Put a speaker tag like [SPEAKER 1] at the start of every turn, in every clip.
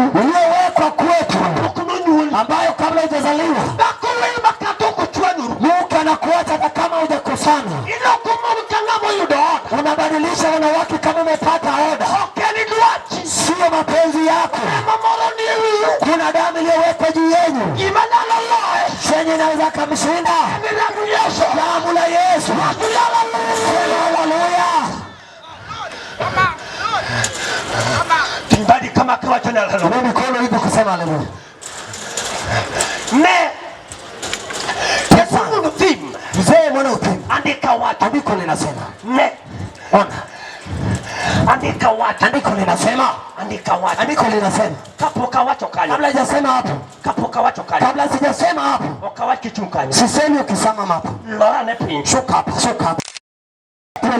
[SPEAKER 1] iliyowekwa kwetu ambayo kabla hujazaliwa Mungu anakuacha hata kama hujakosana. Unabadilisha wanawake kama umepata oda. Sio mapenzi yako. Kuna damu iliyowekwa juu yenu chenye inaweza kumshinda. Damu la Yesu. Haleluya.
[SPEAKER 2] Timbadi kama kwa tena haleluya.
[SPEAKER 1] Mikono ipo kusema haleluya.
[SPEAKER 2] Ne Yesu thim.
[SPEAKER 1] Mzee mwana uthim.
[SPEAKER 2] Andika watu.
[SPEAKER 1] Andiko linasema.
[SPEAKER 2] Ne.
[SPEAKER 1] Ona.
[SPEAKER 2] Andika watu.
[SPEAKER 1] Andiko linasema.
[SPEAKER 2] Andika watu.
[SPEAKER 1] Andiko linasema.
[SPEAKER 2] Kapoka wacho kali.
[SPEAKER 1] Kabla hajasema hapo.
[SPEAKER 2] Kapoka wacho kali.
[SPEAKER 1] Kabla sijasema hapo.
[SPEAKER 2] Wakawachi chumkani.
[SPEAKER 1] Sisemi ukisema hapo.
[SPEAKER 2] Lorane pinch.
[SPEAKER 1] Shuka hapa, shuka hapa.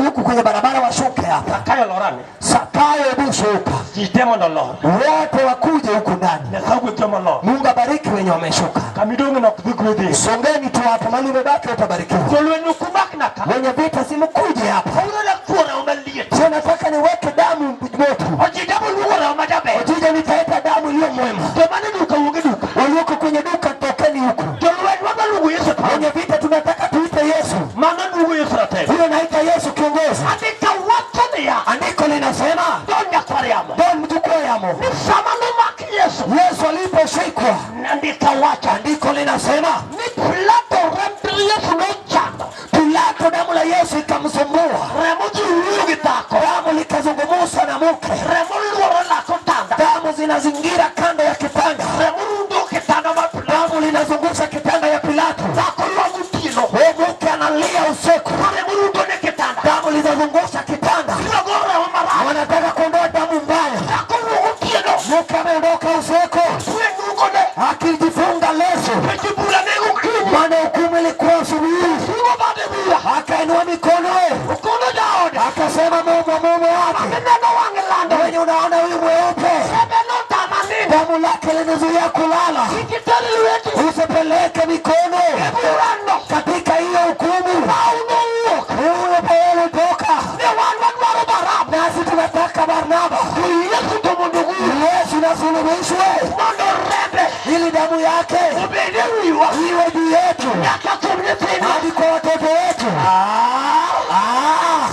[SPEAKER 1] Huku kwenye barabara washuke hapa.
[SPEAKER 2] Sakayo Lorane.
[SPEAKER 1] Sakayo hebu shuka.
[SPEAKER 2] Jitemo na Lord.
[SPEAKER 1] Wote wakuje huku ndani.
[SPEAKER 2] Na sababu kama Lord.
[SPEAKER 1] Mungu abariki wenye wameshuka.
[SPEAKER 2] Kamidongo na kukuthi.
[SPEAKER 1] Songeni tu hapa mali umebaki utabarikiwa.
[SPEAKER 2] Solwenu kumaknaka.
[SPEAKER 1] Wenye vita simkuje hapa.
[SPEAKER 2] Hauna kuona umelie.
[SPEAKER 1] Sio nataka niweke damu moto.
[SPEAKER 2] Ojidamu luora umajabe.
[SPEAKER 1] Ojija nitaeta damu iliyo mwema.
[SPEAKER 2] Tomani duka ungeduka.
[SPEAKER 1] Walioko kwenye duka tokeni huku.
[SPEAKER 2] Solwenu wabalugu Yesu.
[SPEAKER 1] Wenye vita tunataka tuite Yesu.
[SPEAKER 2] Maana ndugu Yesu ate.
[SPEAKER 1] Huyo naita Yesu kiongozi.
[SPEAKER 2] Andika watu ya.
[SPEAKER 1] Andiko linasema.
[SPEAKER 2] Donya kwariamo.
[SPEAKER 1] Don mtukue yamo.
[SPEAKER 2] Ni sama numaki Yesu.
[SPEAKER 1] Yesu aliposhikwa.
[SPEAKER 2] Andika watu.
[SPEAKER 1] Andiko linasema.
[SPEAKER 2] Ni Pilato rembri Yesu nochanda.
[SPEAKER 1] Pilato damu la Yesu ikamsumbua.
[SPEAKER 2] Remuji urugi tako.
[SPEAKER 1] Damu likazungumusa na mke.
[SPEAKER 2] Remulu wala kotanda.
[SPEAKER 1] Damu zinazingira kando ya kitanda.
[SPEAKER 2] Remulu ndo kitanda mapilato.
[SPEAKER 1] Damu linazungusha kitanda ya Pilato.
[SPEAKER 2] Tako luagu tino.
[SPEAKER 1] Mke analia usiku.
[SPEAKER 2] Remulu ndo ne kitanda.
[SPEAKER 1] Damu linazungusha kitanda.
[SPEAKER 2] Kilogora umara.
[SPEAKER 1] Wanataka kuondoa damu mbaya.
[SPEAKER 2] Tako luagu tino.
[SPEAKER 1] Mke ameondoka usiku.
[SPEAKER 2] Suengu ukone.
[SPEAKER 1] Akijifunga leso.
[SPEAKER 2] Pechibula nengu kini.
[SPEAKER 1] Maana hukumu ilikuwa asubuhi.
[SPEAKER 2] Sigo bade bila.
[SPEAKER 1] Akainua mikono.
[SPEAKER 2] Ukono daode.
[SPEAKER 1] Akasema mume wake.
[SPEAKER 2] Neno wange lando.
[SPEAKER 1] Wenye unaona huyu mweupe.
[SPEAKER 2] Sebe no tamanini.
[SPEAKER 1] Damu lake linazuia kulala.
[SPEAKER 2] Ikitari lueti.
[SPEAKER 1] Usipeleke mikono.
[SPEAKER 2] Eburando.
[SPEAKER 1] Katika hiyo hukumu.
[SPEAKER 2] Pauno uoka.
[SPEAKER 1] Huyo pele toka.
[SPEAKER 2] Ne wanwaro Baraba.
[SPEAKER 1] Nasi tunataka Barnaba.
[SPEAKER 2] Yesu tomondugu.
[SPEAKER 1] Yesu nasulubishwe.
[SPEAKER 2] Mondo rebe.
[SPEAKER 1] Ili damu yake.
[SPEAKER 2] Ubedewiwa.
[SPEAKER 1] Iwe juu yetu.
[SPEAKER 2] Yaka kumletena.
[SPEAKER 1] Hadi kwa watoto wetu.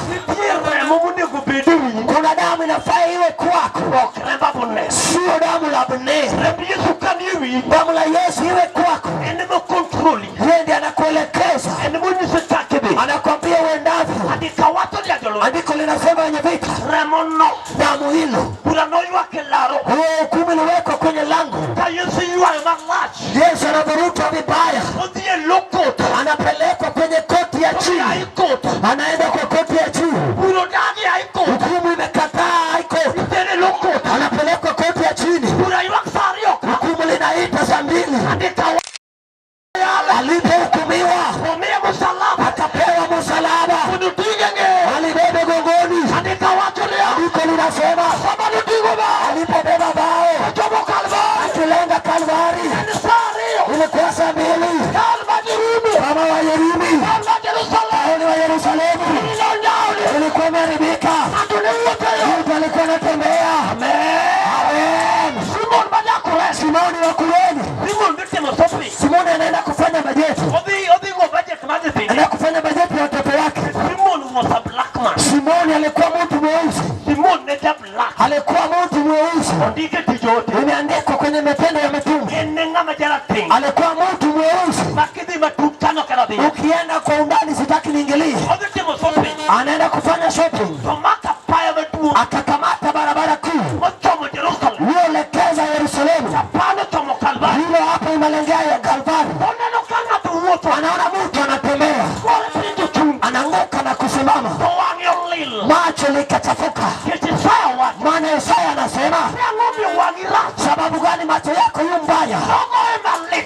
[SPEAKER 2] Sipire mumunde kubedewi.
[SPEAKER 1] Kuna damu inafaa iwe kwako.
[SPEAKER 2] Okreba bune.
[SPEAKER 1] Sio damu la Abner.
[SPEAKER 2] Rebi Yesu kaniwi.
[SPEAKER 1] Damu la Yesu iwe kwako.
[SPEAKER 2] Enemo kontroli.
[SPEAKER 1] Yeye ndiye anakuelekeza.
[SPEAKER 2] Enemo nisetakebe.
[SPEAKER 1] Anakwambia uendavyo.
[SPEAKER 2] Andika watu ya jolo.
[SPEAKER 1] Andiko linasema wenye vita.
[SPEAKER 2] Remono.
[SPEAKER 1] Damu hilo.
[SPEAKER 2] Buranoywa kelaro.
[SPEAKER 1] Huo hukumu iliwekwa kwenye lango.
[SPEAKER 2] Ta Yesu yuwa malachi.
[SPEAKER 1] Yesu anavuruta vibaya.
[SPEAKER 2] Odie lokota.
[SPEAKER 1] Anapelekwa kwenye koti ya chini.
[SPEAKER 2] Haikota.
[SPEAKER 1] Anaenda kwa koti ya juu.
[SPEAKER 2] Burodani haikota.
[SPEAKER 1] Hukumu imekataa haikota.
[SPEAKER 2] Itene lokota.
[SPEAKER 1] Anapelekwa koti ya chini.
[SPEAKER 2] Buraywa sarioka.
[SPEAKER 1] Hukumu linaita saa 2.
[SPEAKER 2] Andika
[SPEAKER 1] alipohukumiwa
[SPEAKER 2] Omea msalaba.
[SPEAKER 1] akapewa msalaba.
[SPEAKER 2] Kudutigenge.
[SPEAKER 1] Alibebe gongoni.
[SPEAKER 2] Andika watu leo.
[SPEAKER 1] Andiko linasema
[SPEAKER 2] Sabadu tigoba.
[SPEAKER 1] alipobeba bao
[SPEAKER 2] Jomo Kalvari.
[SPEAKER 1] akilenga Kalvari.
[SPEAKER 2] Anisario.
[SPEAKER 1] Ilikuwa saa 2
[SPEAKER 2] Kalvari.
[SPEAKER 1] kama wa Yerimi.
[SPEAKER 2] Kalvari Jerusalem.
[SPEAKER 1] Wa Yerusalemu ilikuwa imeharibika. Mtu alikuwa anatembea. Amen.
[SPEAKER 2] Simon Bajakure.
[SPEAKER 1] Simoni wa Kureni.
[SPEAKER 2] Simon victim of suffering.
[SPEAKER 1] Simoni anaenda kufanya bajeti.
[SPEAKER 2] Odi go budget magazine.
[SPEAKER 1] Anaenda kufanya bajeti ya watoto wake.
[SPEAKER 2] Simon was a black man.
[SPEAKER 1] Simoni alikuwa mtu mweusi.
[SPEAKER 2] Simon neta black.
[SPEAKER 1] Alikuwa mtu mweusi.
[SPEAKER 2] Ondike tijote.
[SPEAKER 1] Imeandikwa kwenye Matendo ya Mitume.
[SPEAKER 2] Enenga majara thing.
[SPEAKER 1] Alikuwa mtu mweusi.
[SPEAKER 2] Makidi matutano kanadi.
[SPEAKER 1] Ukienda kwa undani sitaki niingilie.
[SPEAKER 2] Odi temo shopping.
[SPEAKER 1] Anaenda kufanya shopping.
[SPEAKER 2] Tomaka paya vetu.
[SPEAKER 1] Akakamata barabara kuu.
[SPEAKER 2] Mochomo Jerusalem.
[SPEAKER 1] Uelekeza Yerusalemu.
[SPEAKER 2] Pano tomo Kalvari.
[SPEAKER 1] Hilo hapo imelengea ya Kalvari.
[SPEAKER 2] Oneno kana tu woto.
[SPEAKER 1] Anaona mtu anatembea. Ananguka na kusimama. Macho likachafuka. Maana Isaya anasema sababu gani macho yako yu mbaya?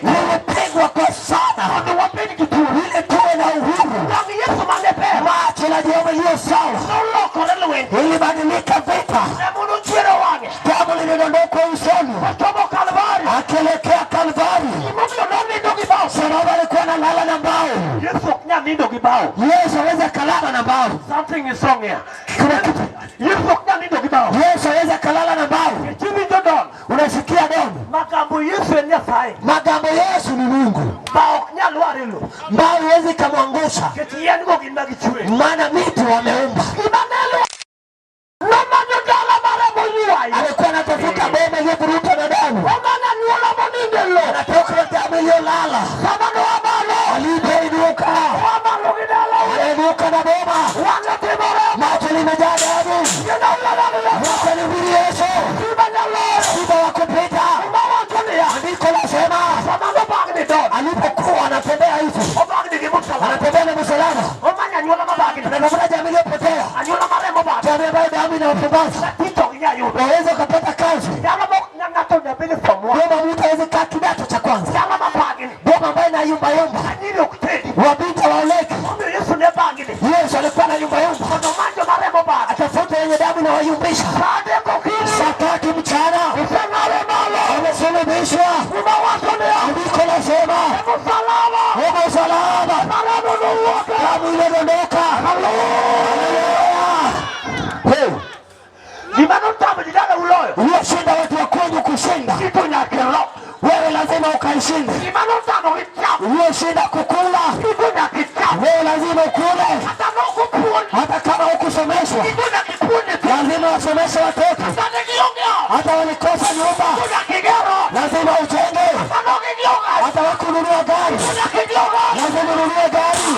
[SPEAKER 1] Nimepigwa kwa sana. Ile tuwe na uhuru. Macho la jiwe liyo sawa. Ilibadilika vita. Damu lilidondoka usoni. Akielekea Kalvari. Sababu alikuwa analala na mbao. Yesu aweza kalala na mbao.
[SPEAKER 2] Something is wrong here.
[SPEAKER 1] Kuna kitu.
[SPEAKER 2] Yesu aweza
[SPEAKER 1] Yesu aweza kalala na mbao. Unasikia ya damu.
[SPEAKER 2] Magambo Yesu ni Nyasaye.
[SPEAKER 1] Magambo Yesu ni Mungu.
[SPEAKER 2] Bao nyalwarelo.
[SPEAKER 1] Mbao haiwezi kumwangusha.
[SPEAKER 2] Ketieni ngo ginagichwe.
[SPEAKER 1] Maana miti wameumba.
[SPEAKER 2] Imanelo. Mama ndala mara mwenyewe.
[SPEAKER 1] Alikuwa anatafuta boma ile buruta na damu.
[SPEAKER 2] Mama niona monindelo.
[SPEAKER 1] Anatoka damu iliyolala.
[SPEAKER 2] Sabano abalo.
[SPEAKER 1] Alipoinuka.
[SPEAKER 2] Abalo gidala.
[SPEAKER 1] Aliinuka na boma.
[SPEAKER 2] Wanatebora.
[SPEAKER 1] Macho limejaa damu. Mwaka ni mwili Yesu. Siba wa kupita. Andiko lasema alipokuwa anatembea hivi, anatembea na msalaba, anatafuta jamii iliyopotea, jamii ambayo damu inawafubaza. Waweza ukapata kazi boma, mtu aweze kaa kidato cha kwanza, boma ambayo ina yumba yumba, wabita waoleke. Yesu alikuwa na yumba yumba, atafuta yenye damu na wayumbisha. Saa 3 mchana wamesulubishwa. Andiko lasema msalaba, damu inadondoka. Uliyoshinda watu wa kwanza kushinda, wewe lazima ukaishinde. Uliyoshinda kukula, wewe lazima ukule. Hata kama hukusomeshwa, lazima wasomeshe watoto. Hata walikosa nyumba, lazima ujenge. Hata wakununua gari, lazima ununue gari.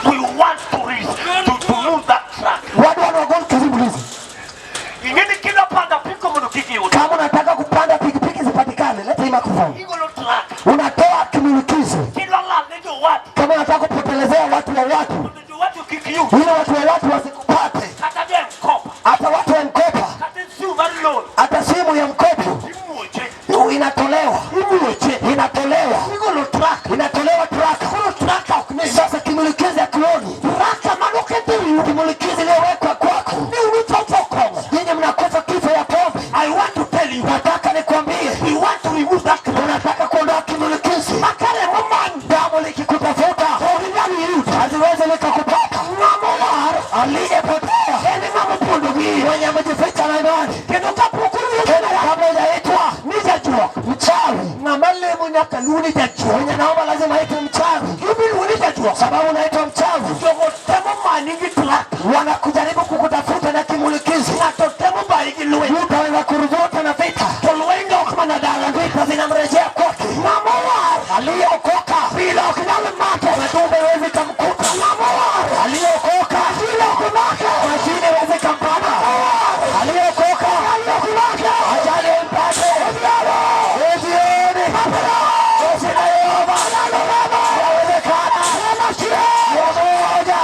[SPEAKER 2] We want to move that track.
[SPEAKER 1] Watu wanaogopa kuzibuliza.
[SPEAKER 2] Ingine kila panda piko mnukiki yote.
[SPEAKER 1] Kama unataka kupanda pikipiki zipatikane, leta hii microphone.
[SPEAKER 2] Ingolo track.
[SPEAKER 1] Unatoa kimilikizi.
[SPEAKER 2] Kila la ndio watu.
[SPEAKER 1] Kama unataka kupotelezea watu wa watu,
[SPEAKER 2] Ndio watu kiki yote.
[SPEAKER 1] ili watu wa watu wasikupate.
[SPEAKER 2] Hata je mkopa.
[SPEAKER 1] Hata watu wa mkopa.
[SPEAKER 2] Hata simu loan.
[SPEAKER 1] Hata simu ya mkopo. Inatolewa. Inatolewa.
[SPEAKER 2] Ingolo track.
[SPEAKER 1] Inatolewa track. Sasa kimilikizi ya kloni. Kimilikizi iliyowekwa kwako. Ninyi mnakufa kifo ya pombe.
[SPEAKER 2] I want to tell you.
[SPEAKER 1] Nataka nikwambie.
[SPEAKER 2] We want to remove that.
[SPEAKER 1] Unataka kuondoa kimilikizi.
[SPEAKER 2] Makare woman.
[SPEAKER 1] Damu likikutafuta, haziwezi likakupata. Aliyepotea mwenye amejificha na imani, kabla hujaitwa mchawi. Mwenye naomba lazima aitwe mchawi, sababu unaitwa mchawi. Wanakujaribu kukutafuta na kimulikizi. Utaweza kuruvuta na vita, vita vinamrejea kwake. Aliyeokoka matumbe wezi kamkuta. Aliyeokoka majini wezi kampata. Aliyeokoka ajali mpate. Wezioni Wezina Yehova yawezekana. Wamoja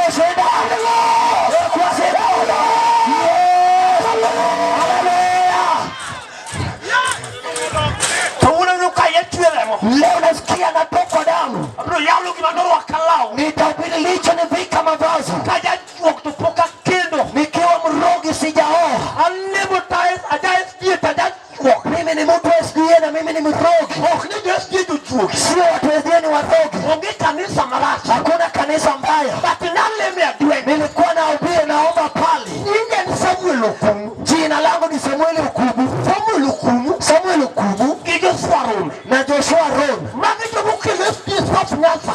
[SPEAKER 1] kushinda kuwashinda. Leo nasikia natokwa damu. Nitahubiri licho nivika mavazi. Nikiwa mrogi sijaoa. Mimi ni mtu wa SDA na mimi ni mrogi. Sio watu wa SDA ni warogi. Hakuna kanisa mbaya. Nilikuwa nahubiri naomba pale. Jina langu ni Samuel Ukubu. Samuel Ukubu na Joshua Ron.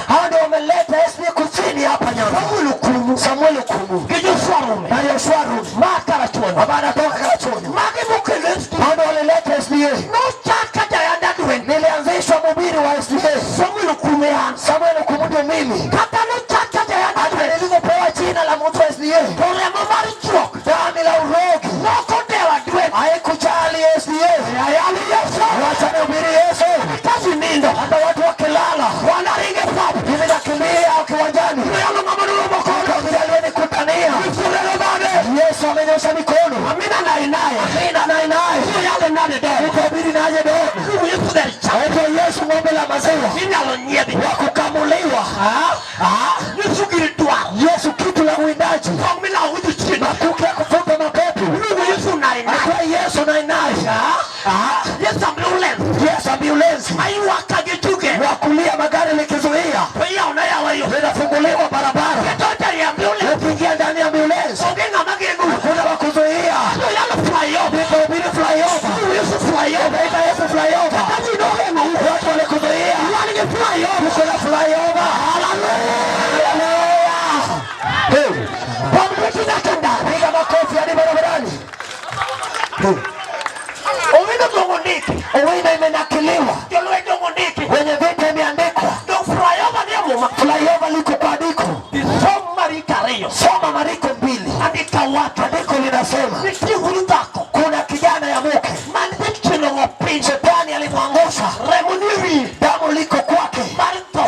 [SPEAKER 1] Hao ndio wameleta SDA kusini hapa Nyanza. Samuel Ukubu na Joshua Ron. Abana toka Karachoni. Hao ndio walileta SDA. Nilianzishwa mhubiri wa SDA. Samuel Ukubu ndio mimi. Hata nilipopewa jina la mtu wa SDA. Dami la urogi. Haikujali SDA. Wacha nihubiri Yesu. Hata watu wakilala hivi nakimbia kiwanjani. Kabila nikutania. Yesu amenyosha mikono. Amina naye. Ukabili naje dogo. Eto Yesu ng'ombe la maziwa. Wakukamuliwa. Yesu kitu la uindaji. Makuki ya kufuta mapepo. Kwa Yesu naye. Yes ambulance. Wakulia magari likizuia. Linafunguliwa barabara. Ukiingia ndani ya ambulance.
[SPEAKER 2] Owino dongondiki.
[SPEAKER 1] Owino imenakiliwa.
[SPEAKER 2] Jolwe dongondiki.
[SPEAKER 1] Wenye vita imeandikwa.
[SPEAKER 2] Do flyover ni muma.
[SPEAKER 1] Flyover liko kwa andiko.
[SPEAKER 2] Soma Mariko 2.
[SPEAKER 1] Soma Mariko 2.
[SPEAKER 2] Andika watu.
[SPEAKER 1] Andiko linasema.
[SPEAKER 2] Niti huludako.
[SPEAKER 1] Kuna kijana ya mke.
[SPEAKER 2] Mandichino ngopi.
[SPEAKER 1] Shetani alimwangusha.
[SPEAKER 2] Remuniwi.
[SPEAKER 1] Damu liko kwake.
[SPEAKER 2] Marito.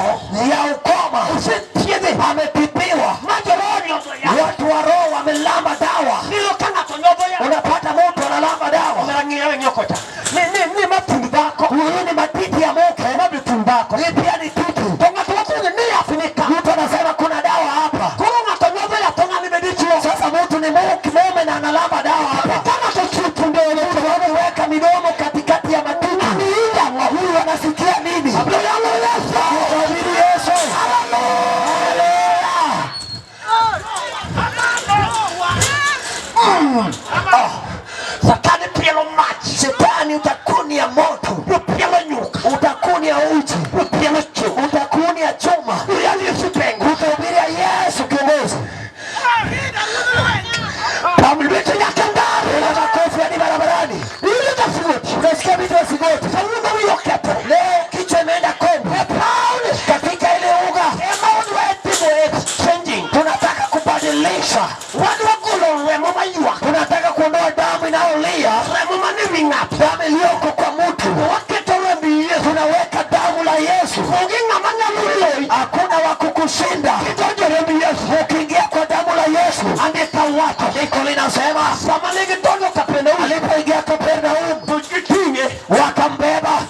[SPEAKER 1] Ya ukoma.
[SPEAKER 2] Usentiede.
[SPEAKER 1] Amepipiwa.
[SPEAKER 2] Majoroni ozoya.
[SPEAKER 1] Watu wa roho wamelamba dawa.
[SPEAKER 2] Nilo kanga konyobo ya.
[SPEAKER 1] Unapata mtu analamba dawa.
[SPEAKER 2] Umerangia nyokota. Ni matindi bako.
[SPEAKER 1] Huyu ni matiti ya mke.
[SPEAKER 2] Matindi bako.
[SPEAKER 1] Hii pia ni titi.
[SPEAKER 2] Tonga tuwatu ni afinika.
[SPEAKER 1] Mtu anasema kuna dawa hapa.
[SPEAKER 2] Kurunga konyobo ya tonga ni medichio.
[SPEAKER 1] Sasa mtu ni mume na analamba dawa hapa.
[SPEAKER 2] Kama tuchutu ndio
[SPEAKER 1] Mtu wameweka midomo katikati ya matiti. Na huyu anasikia nini? Mhubiri Yesu.
[SPEAKER 2] Satani pielo maji.
[SPEAKER 1] Shetani utakunia moto.
[SPEAKER 2] Pielo nyuka.
[SPEAKER 1] Utakunia uchi.
[SPEAKER 2] Pielo chuma.
[SPEAKER 1] Utakunia chuma.
[SPEAKER 2] Yali usipengu.
[SPEAKER 1] Utahubiria Yesu kiongozi.
[SPEAKER 2] Pamlete ya kandari.
[SPEAKER 1] Kuna makofi hadi barabarani.
[SPEAKER 2] Ile tafuti.
[SPEAKER 1] Unasikia vitu wa sigoti.
[SPEAKER 2] Saluda hiyo kepo.
[SPEAKER 1] Leo kichwa imeenda kombo.
[SPEAKER 2] Paul
[SPEAKER 1] Katika ile uga.
[SPEAKER 2] Emmanuel exchanging.
[SPEAKER 1] Tunataka kubadilisha.
[SPEAKER 2] Wadu wakulo remo mayua.
[SPEAKER 1] Tunataka kuondoa damu inayolia.
[SPEAKER 2] Remo manivi ngapi.
[SPEAKER 1] Damu iliyoko kwa mtu.
[SPEAKER 2] Waketo rembi Yesu.
[SPEAKER 1] Tunaweka damu la Yesu.
[SPEAKER 2] Uginga manya muloi.
[SPEAKER 1] Hakuna wa kukushinda.
[SPEAKER 2] Kitojo rembi Yesu.
[SPEAKER 1] Ukiingia kwa damu la Yesu.
[SPEAKER 2] Andika watu.
[SPEAKER 1] Andiko linasema.
[SPEAKER 2] Samanigi tono Kapernaum.
[SPEAKER 1] Alipoingia Kapernaum.
[SPEAKER 2] Tujitinge.
[SPEAKER 1] Wakambeba.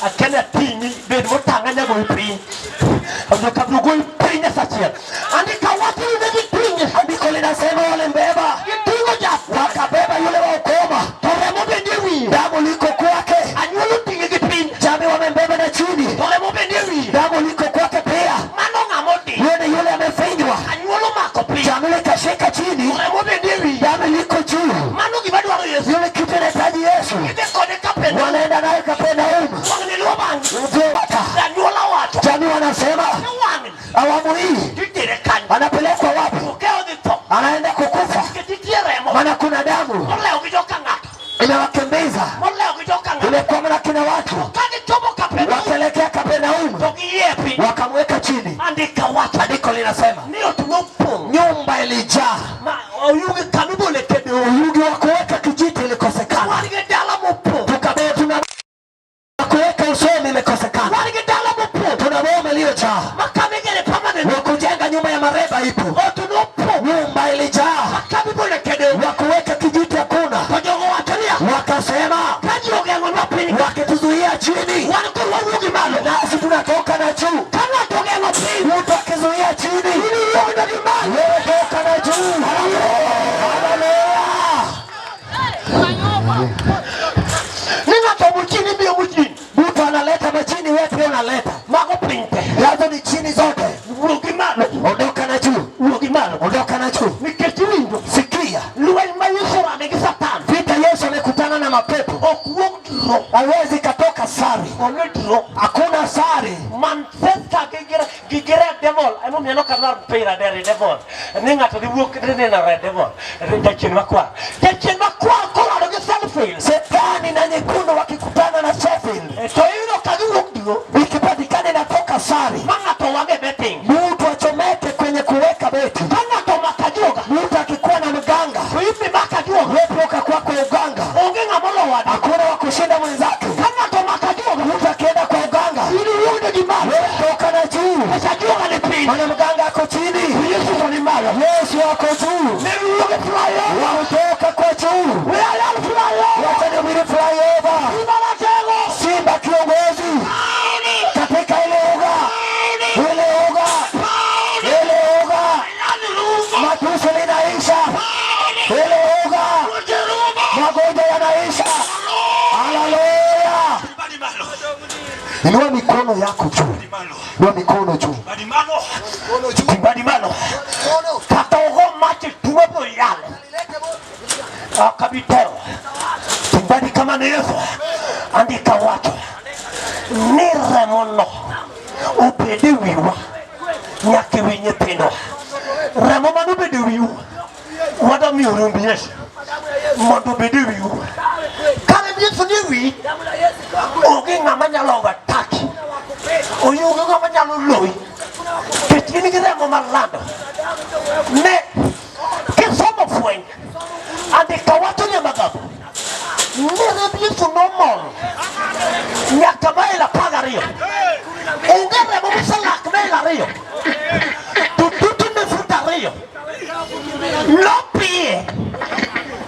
[SPEAKER 2] Akena tini. Bedmo tanganya goipri. Andika goipri na sachia. Andika watu ni
[SPEAKER 1] Andiko linasema walimbeba.
[SPEAKER 2] Kitingo japo.
[SPEAKER 1] Wakabeba yule wa ukoma.
[SPEAKER 2] Toremo bendewi.
[SPEAKER 1] Damu liko kwake.
[SPEAKER 2] Anyulu tingi gipin.
[SPEAKER 1] Jami wamembeba na chini.
[SPEAKER 2] Toremo bendewi.
[SPEAKER 1] Damu liko kwake pia.
[SPEAKER 2] Mano ngamodi.
[SPEAKER 1] Yule amefinywa.
[SPEAKER 2] Anyulu makopi.
[SPEAKER 1] Jami likashika chini.
[SPEAKER 2] Toremo bendewi.
[SPEAKER 1] Damu liko juu.
[SPEAKER 2] Mano gibadu wa Yesu.
[SPEAKER 1] Yule kitu inahitaji Yesu.
[SPEAKER 2] Ibe kone Kapernaum.
[SPEAKER 1] Wanaenda naye Kapernaum.
[SPEAKER 2] Wanganiliwa bangi.
[SPEAKER 1] Mtota.
[SPEAKER 2] Anyula watu.
[SPEAKER 1] Jami wanasema.
[SPEAKER 2] Wangi.
[SPEAKER 1] Awamu hii.
[SPEAKER 2] Titere kanyi.
[SPEAKER 1] Anapelekwa wapi?
[SPEAKER 2] Ukeo dito.
[SPEAKER 1] Anaenda kukufa.
[SPEAKER 2] Kititie remo.
[SPEAKER 1] Maana kuna damu.
[SPEAKER 2] Mole ukijoka ngata.
[SPEAKER 1] Imewakimbiza.
[SPEAKER 2] Mole ukijoka ngata.
[SPEAKER 1] Imekwama na kina watu.
[SPEAKER 2] Kani chobo Kapernaum.
[SPEAKER 1] Wakaelekea Kapernaum.
[SPEAKER 2] Toki yepi.
[SPEAKER 1] Wakamweka chini.
[SPEAKER 2] Andika watu.
[SPEAKER 1] Andiko linasema.
[SPEAKER 2] Niyo tunupu.
[SPEAKER 1] Nyumba ilijaa.
[SPEAKER 2] Ma oyugi kanubo lekede.
[SPEAKER 1] Uyugi wa kuweka kijiti ilikosekana.
[SPEAKER 2] Warige dala mupu.
[SPEAKER 1] Tukabea kuweka usemi imekosekana.
[SPEAKER 2] Warige dala mupu.
[SPEAKER 1] Tuna boma iliyojaa.
[SPEAKER 2] Makamegele permanent.
[SPEAKER 1] Wa kujenga nyumba ya mareba ipo.
[SPEAKER 2] Otunupu.
[SPEAKER 1] Nyumba ilijaa.
[SPEAKER 2] Makanubo lekede.
[SPEAKER 1] Wa kuweka kijiti hakuna.
[SPEAKER 2] Kajogo watalia.
[SPEAKER 1] Wakasema.
[SPEAKER 2] Kajogo yangu wapini.
[SPEAKER 1] Wakituzuia chini.
[SPEAKER 2] Wanakuru warugi malo.
[SPEAKER 1] Nasi tunatoka na juu.
[SPEAKER 2] Kama toge yangu wapini.
[SPEAKER 1] Mtu akizuia chini.
[SPEAKER 2] Wewe
[SPEAKER 1] toka na juu. Haleluya.
[SPEAKER 2] Nina tobu chini bio mjini.
[SPEAKER 1] Mtu analeta machini, wewe pia unaleta.
[SPEAKER 2] Mako pinte.
[SPEAKER 1] Yazo ni chini zote.
[SPEAKER 2] Urugi malo.
[SPEAKER 1] Ondoka na juu.
[SPEAKER 2] Urugi malo.
[SPEAKER 1] Ondoka na juu.
[SPEAKER 2] Niketi windo.
[SPEAKER 1] Sikia.
[SPEAKER 2] Luwa imayusura negi satan.
[SPEAKER 1] Vita Yesu amekutana na mapepo.
[SPEAKER 2] Okuwokdro.
[SPEAKER 1] Hawezi katoka sari.
[SPEAKER 2] Onedro.
[SPEAKER 1] Hakuna sari.
[SPEAKER 2] Manchester gigere devil. Emo miano kanar pera dere devil. Ninga to diwok dene na red devil. Dacheni makwa. Dacheni makwa kola doge Sheffield.
[SPEAKER 1] Shetani na nyekundu wakikutana na Sheffield.
[SPEAKER 2] To yuno kagiwokdro.
[SPEAKER 1] Ikipatikana inatoka sari.
[SPEAKER 2] Manga to wage betting.
[SPEAKER 1] Mtu achomeke kwenye kuweka beti.
[SPEAKER 2] Manga to makajoga.
[SPEAKER 1] Mtu akikuwa na mganga.
[SPEAKER 2] Kuipi makajoga.
[SPEAKER 1] Wewe kwa uganga.
[SPEAKER 2] Ongenga molo wadi.
[SPEAKER 1] Hakuna wa kushinda mwenzake.
[SPEAKER 2] Manga to makajoga.
[SPEAKER 1] Mtu akienda kwa uganga.
[SPEAKER 2] Ili yuno jimalo.
[SPEAKER 1] Wewe toka na juu.
[SPEAKER 2] Kajoga ni pini.
[SPEAKER 1] Maana mganga ako chini.
[SPEAKER 2] Yesu ni malo.
[SPEAKER 1] Yesu ako juu.
[SPEAKER 2] Neruge flyer.
[SPEAKER 1] Watoka kwa juu.
[SPEAKER 2] Wewe ala flyer.
[SPEAKER 1] Wacha ni flyover.
[SPEAKER 2] Ibala tego.
[SPEAKER 1] Simba kiongozi. Katika ile uga. Ile uga. Ile uga. Matusi linaisha. Ile uga. Magonjwa yanaisha. Haleluya. Inua mikono yako juu. Inua mikono juu.
[SPEAKER 2] Badimano. Kata ogo machi tuwepo yale. Akabitero. Timbadi kama ni Yesu. Andika watu. Nire mono. Upede wiwa. Nyaki winye pino. Remo manu bede wiwa. Wada mi urumbi Yesu. mondo bedewi kare Yesu niwi oge ngama nyalo wataki oyugo ngama nyalo loi ketini gidemo malando ne kisomo fweny andika wacho nyamagabu nere Yesu nomol nyaka maila pagariyo onge remo musalak maila riyo tututu ne futariyo lopi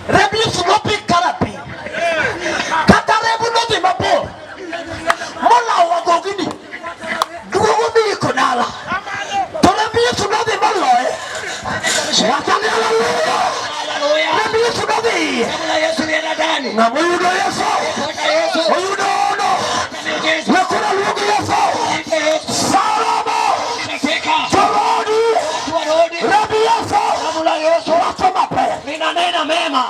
[SPEAKER 2] rebu Yesu lopi karapi kata rebu lopi mabor mola wagogini duogo miko nala to rebu Yesu lopi maloe watani haleluya rebu Yesu lopi ngamuyudo Yesu oyudo ono wakuna lugu Yesu salama torodi rebu Yesu watu mapaya ninanena mema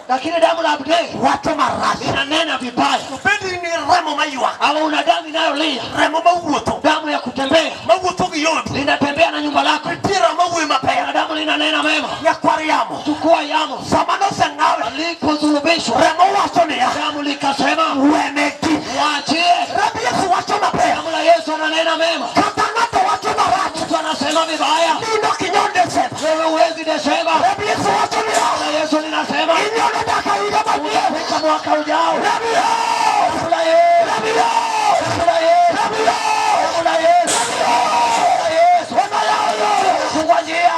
[SPEAKER 2] lakini damu la Abdei watu marasi ninanena vibaya upendi ni remo mayua ama una damu inayolia remo mauoto damu ya kutembea mauoto yote linatembea na nyumba lako mpira mawe mapaya damu linanena mema ya kwari yamo chukua yamo samano sengawe alipozulubishwa remo wasonia damu likasema weneki waachie rebu Yesu watu mapaya damu la Yesu ananena mema katangata watu marasi mtu anasema vibaya nino kinyonde sema wewe huwezi desema rebu Yesu watu na Yesu linasema inyonde daka ida mabie weka mwaka ujao rebu Yesu la Yesu rebu Yesu la Yesu rebu Yesu la Yesu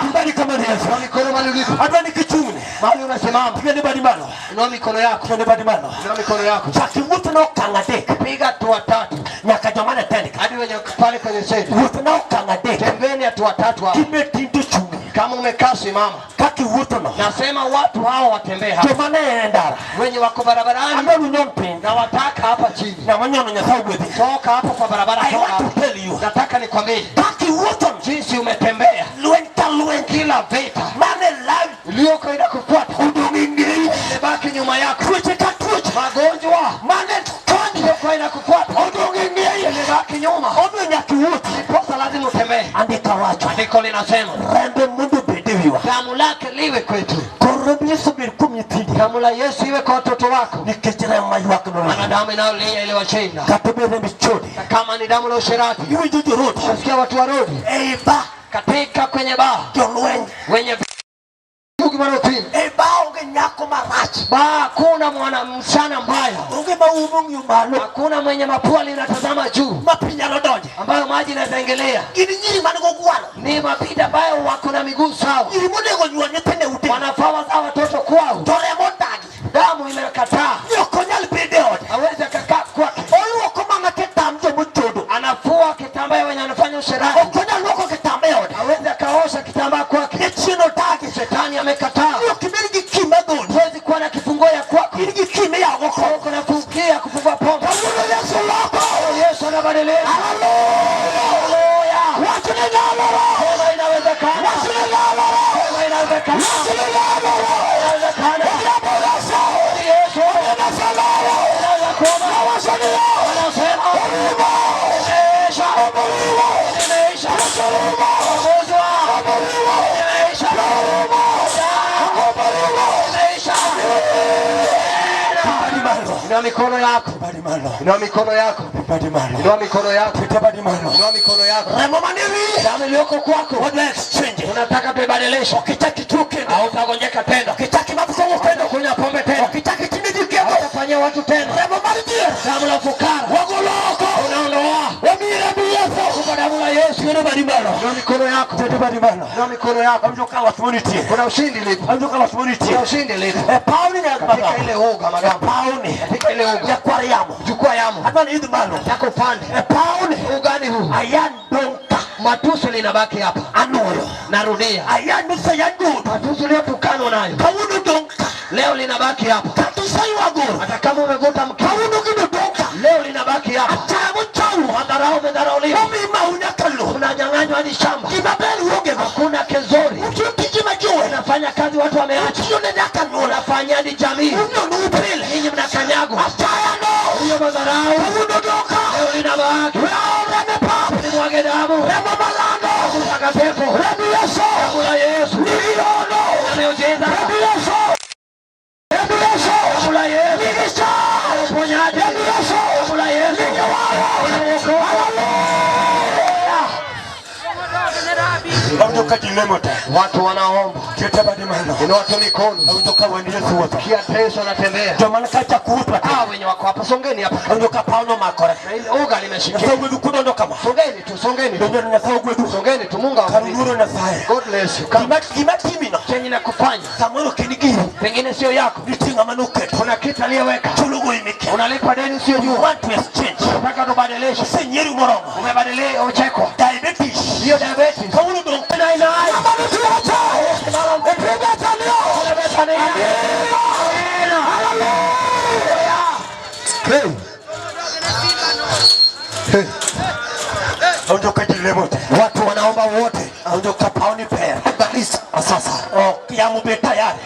[SPEAKER 2] mbali kama Yesu na mikono malulifu hata nikichune mahali unasimama piga badi mano inua mikono yako piga badi mano inua mikono yako chaki mtu na kangadeka piga hatua tatu nyaka jamani tendeka hadi wenye pale kwenye seti mtu na kangadeka tembeni hatua tatu hapo kimetindu chungu kama umekaa simama kaki mtu na nasema watu hao watembea hapa jamani endara wenye wako barabarani ambao nyompe na wataka hapa chini na manyono nyasau bwezi toka hapo kwa barabara toka nataka nikwambie kaki mtu jinsi umetembea kila vita mane live iliyoko inakufuata udongingei imebaki nyuma yako magonjwa mane tukani iliyoko inakufuata udongingei imebaki nyuma udonyakiuti posa lazima utembee andika wacho andiko linasema rembe mundu bedewiwa damu lake liwe kwetu rebu Yesu birkumyitidi damu la Yesu iwe kwa watoto wako nikechera maji wako ndio na damu inayolia ile washinda katubere michodi kama ni damu la usherati iwe juju road unasikia watu wa road ba katika kwenye baa wenye Mungu marotini unge nyako marachi kuna mwana msana mbaya unge maumungu yumalo hakuna mwenye mapua linatazama juu mapinyalo doje ambayo maji yanaendelea ili nyiri maniko kuwana ni mapida ambayo wako na miguu sawa ili mudego nyuanye tende ute wanafawa za watoto kwao tole mondagi damu imekataa nyoko nyali bideo hawezi akakaa kwake oyo kama ngaketa mje mtodo anafua kitambaa wenye anafanya usherati okonya loko kitambaa hawezi akaosha kitambaa kwake chino tagi shetani amekataa hiyo kibirigi kimadoni huwezi kuwa na kifungo ya kwako kibirigi kime ya wako kuna kukia kufungua pombe Yesu lako Yesu anabadilisha haleluya watu ni nalo kama inawezekana watu ni nalo kama inawezekana watu ni nalo inawezekana Yesu anasema inawezekana wanasema Inua mikono yako badi malo inua mikono yako badi malo inua mikono yako badi malo inua mikono yako remo maniri damu iliyoko kwako wada exchange unataka kubadilisha ukitaki tuke au utagonjeka tena ukitaki mafuta tena kunywa pombe tena ukitaki kinijike utafanyia watu tena remo maniri damu la fukara wagoloko unaondoa wamira Yesu kwa damu la Yesu inua badi malo inua mikono yako badi malo inua mikono yako mjoka wa community kuna ushindi lipo mjoka wa community kuna ushindi lipo Pauli na katika ile hoga magamba Pauli ile uga ya kwari yamo jukua yamo hapana hizi malo yako pande pauni ugani huu ayandonka matusi linabaki hapa anoyo narudia ayandusa yandu matusi leo tukano nayo kaunu donka leo linabaki hapa katusai wagoro hata kama umegota mkini kaunu kino donka leo linabaki hapa atamu chawu madarao medarauliwa umima unyakalo unanyanganywa hadi shamba kibabeli uoge hakuna kezori ukiupijima juwe nafanya kazi watu wameacha unafanya hadi jamii ninyi mnakanyago hiyo madharau unaondoka leo linabaki wewe umepa ni mwage damu remo malando utakatifu remo Yesu Yesu niliono na miujiza Ondoka jilemote.
[SPEAKER 1] Watu wanaomba.
[SPEAKER 2] Kieta badi mano.
[SPEAKER 1] Inua tu mikono.
[SPEAKER 2] Ondoka wani Yesu wote.
[SPEAKER 1] Kia Yesu anatembea.
[SPEAKER 2] Ndio maana kacha kuutwa.
[SPEAKER 1] Wenye wako hapa songeni hapa.
[SPEAKER 2] Ondoka Paulo makore.
[SPEAKER 1] Na ile oga limeshikia.
[SPEAKER 2] Sasa wewe kudo ondoka ma.
[SPEAKER 1] Songeni tu, songeni.
[SPEAKER 2] Ndio na sawa kwetu.
[SPEAKER 1] Songeni tu, Mungu awabariki.
[SPEAKER 2] Karuduro na sae.
[SPEAKER 1] God bless you.
[SPEAKER 2] Kima kimino.
[SPEAKER 1] Chenye na kufanya.
[SPEAKER 2] Samoro kinigiri.
[SPEAKER 1] Pengine sio yako.
[SPEAKER 2] Nitinga manuke.
[SPEAKER 1] Kuna kitu aliyeweka.
[SPEAKER 2] Tulugo imike.
[SPEAKER 1] Unalipa deni sio juu.
[SPEAKER 2] Want to exchange.
[SPEAKER 1] Unataka tubadilishe.
[SPEAKER 2] Senyeri moroma.
[SPEAKER 1] Umebadilisha ucheko.
[SPEAKER 2] Diabetes.
[SPEAKER 1] Hiyo diabetes.
[SPEAKER 2] Paulo ndo.
[SPEAKER 1] Nai. Mama tuacha. Mama epiga tanio. Hey. Hey.
[SPEAKER 2] Ondoka jilemote.
[SPEAKER 1] Watu wanaomba wote.
[SPEAKER 2] Ondoka pauni pera.
[SPEAKER 1] Balisa sasa.
[SPEAKER 2] Kiamu beta yari.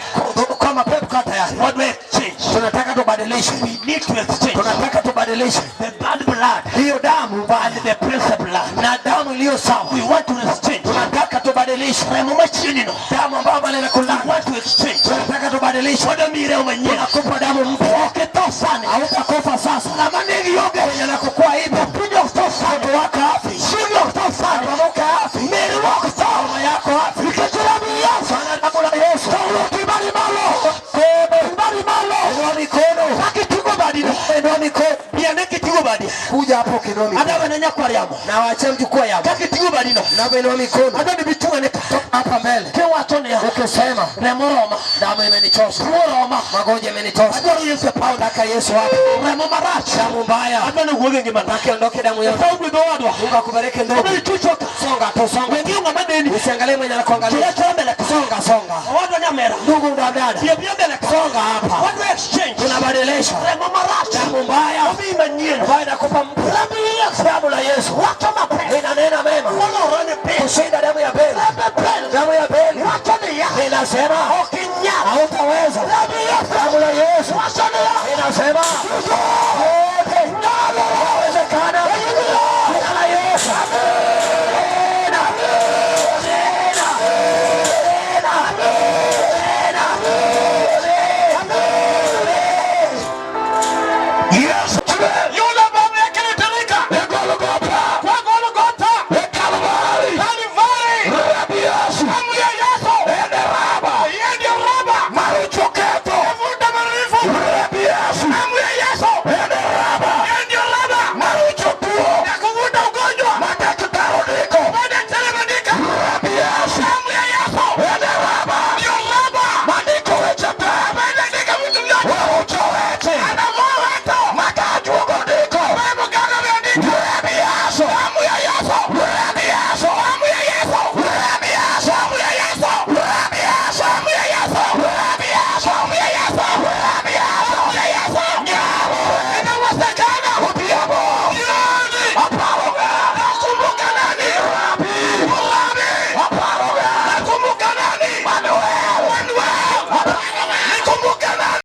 [SPEAKER 1] Kama pepo kata yari.
[SPEAKER 2] What we exchange?
[SPEAKER 1] Tunataka tubadilishe.
[SPEAKER 2] We need to exchange.
[SPEAKER 1] Tunataka tubadilishe.
[SPEAKER 2] The bad blood.
[SPEAKER 1] Hiyo damu
[SPEAKER 2] And the precious blood.
[SPEAKER 1] na damu iliyo sawa.
[SPEAKER 2] We want to exchange.
[SPEAKER 1] Tunataka tubadilishe.
[SPEAKER 2] Remo machini no.
[SPEAKER 1] Damu ambayo bali nakula.
[SPEAKER 2] We want to exchange.
[SPEAKER 1] Tunataka tubadilishe.
[SPEAKER 2] Wada mire umenye.
[SPEAKER 1] Nakupa damu mpya.
[SPEAKER 2] Ukitosani.
[SPEAKER 1] Hautakufa sasa.
[SPEAKER 2] Na manegi yoge.
[SPEAKER 1] Wenye nakukuwa hivyo.
[SPEAKER 2] Pinya utosani.
[SPEAKER 1] Watu wako hafi.
[SPEAKER 2] Shini utosani.
[SPEAKER 1] Mamoka hafi.
[SPEAKER 2] Meri wako sawa.
[SPEAKER 1] Mama yako hafi.
[SPEAKER 2] Ikechiramu Yesu.
[SPEAKER 1] Sana damu la Yesu.
[SPEAKER 2] Paulo kibali malo. Kibali malo.
[SPEAKER 1] Inua mikono.
[SPEAKER 2] Akitigo badino.
[SPEAKER 1] Inua mikono.
[SPEAKER 2] Biane kitigo badino.
[SPEAKER 1] Kuja hapo kinua mikono.
[SPEAKER 2] Ada wananya kwa riamo.
[SPEAKER 1] Na waache mchukua yako.
[SPEAKER 2] Akitigo badino.
[SPEAKER 1] Na inua mikono.
[SPEAKER 2] Ada ni bichunga neka.
[SPEAKER 1] Hapa mbele.
[SPEAKER 2] Kewa tone ya.
[SPEAKER 1] Ukisema
[SPEAKER 2] Remo Roma.
[SPEAKER 1] damu imenichosha.
[SPEAKER 2] Roma.
[SPEAKER 1] Magonjwa imenitosha.
[SPEAKER 2] Adoro Yesu Paulo.
[SPEAKER 1] Nataka Yesu hapa.
[SPEAKER 2] Remo maracha.
[SPEAKER 1] Damu mbaya.
[SPEAKER 2] Ada ni uwege ngimana.
[SPEAKER 1] Akiondoke damu yote.
[SPEAKER 2] Paulo ndo wadwa.
[SPEAKER 1] Mungu akubariki ndugu.
[SPEAKER 2] Ada ni chuchoka.
[SPEAKER 1] Songa tu songa.
[SPEAKER 2] Wengi unga madeni.
[SPEAKER 1] Usiangalie mwenye anakuangalia.
[SPEAKER 2] Kila chambele.
[SPEAKER 1] Songa songa.
[SPEAKER 2] Wadwa nyamera.
[SPEAKER 1] Ndugu ndo dada.
[SPEAKER 2] Pia mbele.
[SPEAKER 1] Songa hapa.
[SPEAKER 2] Wadwa exchange.
[SPEAKER 1] Tunabadilisha.
[SPEAKER 2] Remo maracha.
[SPEAKER 1] Damu mbaya.
[SPEAKER 2] Obi manyeno.
[SPEAKER 1] Mbaya nakupa
[SPEAKER 2] Remo Yesu.
[SPEAKER 1] damu la Yesu.
[SPEAKER 2] Watu mape.
[SPEAKER 1] Inanena mema.
[SPEAKER 2] Wala urane pe.
[SPEAKER 1] Kushinda damu ya Beli. Damu ya Beli.
[SPEAKER 2] Watu ni ya.
[SPEAKER 1] Inasema
[SPEAKER 2] Okinya.
[SPEAKER 1] hautaweza. Damu la Yesu.
[SPEAKER 2] Watu ni ya.
[SPEAKER 1] Inasema yote yawezekana.